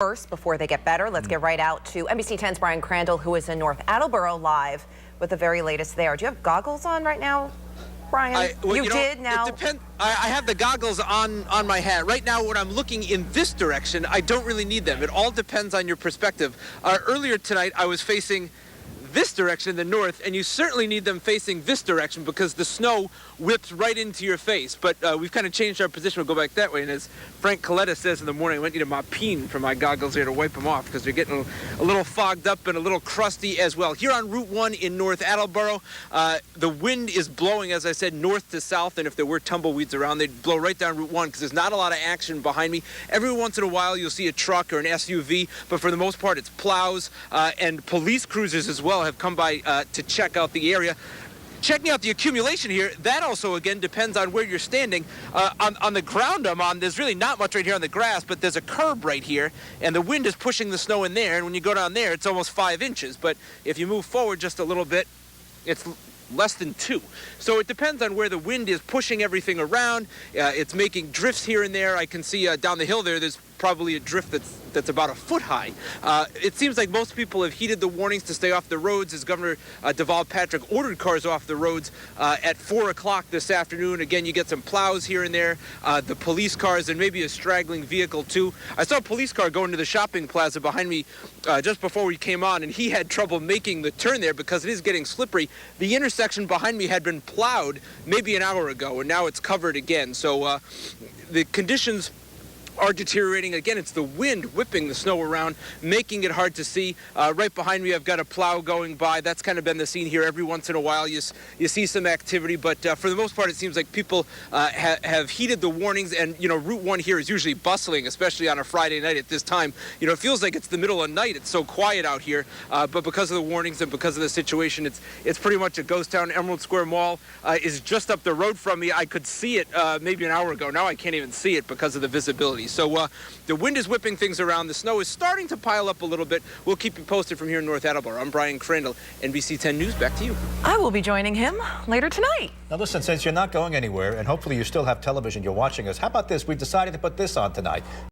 First, before they get better, let's get right out to NBC 10's Brian Crandall, who is in North Attleboro live with the very latest there. Do you have goggles on right now, Brian? You did now. It depends. I have the goggles on my hat. Right now, when I'm looking in this direction, I don't really need them. It all depends on your perspective. Earlier tonight, I was facing this direction, the north, and you certainly need them facing this direction because the snow whips right into your face. But we've kind of changed our position. We'll go back that way. And as Frank Coletta says in the morning, I went to my peen for my goggles here to wipe them off because they're getting a little fogged up and a little crusty as well. Here on Route 1 in North Attleboro, the wind is blowing, as I said, north to south. And if there were tumbleweeds around, they'd blow right down Route 1 because there's not a lot of action behind me. Every once in a while, you'll see a truck or an SUV, but for the most part, it's plows and police cruisers as well have come by to check out the area. Checking out the accumulation here, that also, again, depends on where you're standing. On the ground I'm on, there's really not much right here on the grass, but there's a curb right here, and the wind is pushing the snow in there, and when you go down there, it's almost 5 inches. But if you move forward just a little bit, it's less than 2. So it depends on where the wind is pushing everything around. It's making drifts here and there. I can see down the hill there's probably a drift that's about a foot high. It seems like most people have heeded the warnings to stay off the roads as Governor Deval Patrick ordered cars off the roads at 4 o'clock this afternoon. Again, you get some plows here and there, the police cars, and maybe a straggling vehicle too. I saw a police car go into the shopping plaza behind me just before we came on, and he had trouble making the turn there because it is getting slippery. The intersection behind me had been plowed maybe an hour ago, and now it's covered again. So the conditions are deteriorating. Again, it's the wind whipping the snow around, making it hard to see. Right behind me, I've got a plow going by. That's kind of been the scene here. Every once in a while, you see some activity, but for the most part, it seems like people have heeded the warnings, and, Route 1 here is usually bustling, especially on a Friday night at this time. It feels like it's the middle of the night. It's so quiet out here, but because of the warnings and because of the situation, it's pretty much a ghost town. Emerald Square Mall is just up the road from me. I could see it maybe an hour ago. Now I can't even see it because of the visibility. So the wind is whipping things around. The snow is starting to pile up a little bit. We'll keep you posted from here in North Attleboro. I'm Brian Crandall, NBC 10 News. Back to you. I will be joining him later tonight. Now listen, since you're not going anywhere, and hopefully you still have television, you're watching us, how about this? We've decided to put this on tonight.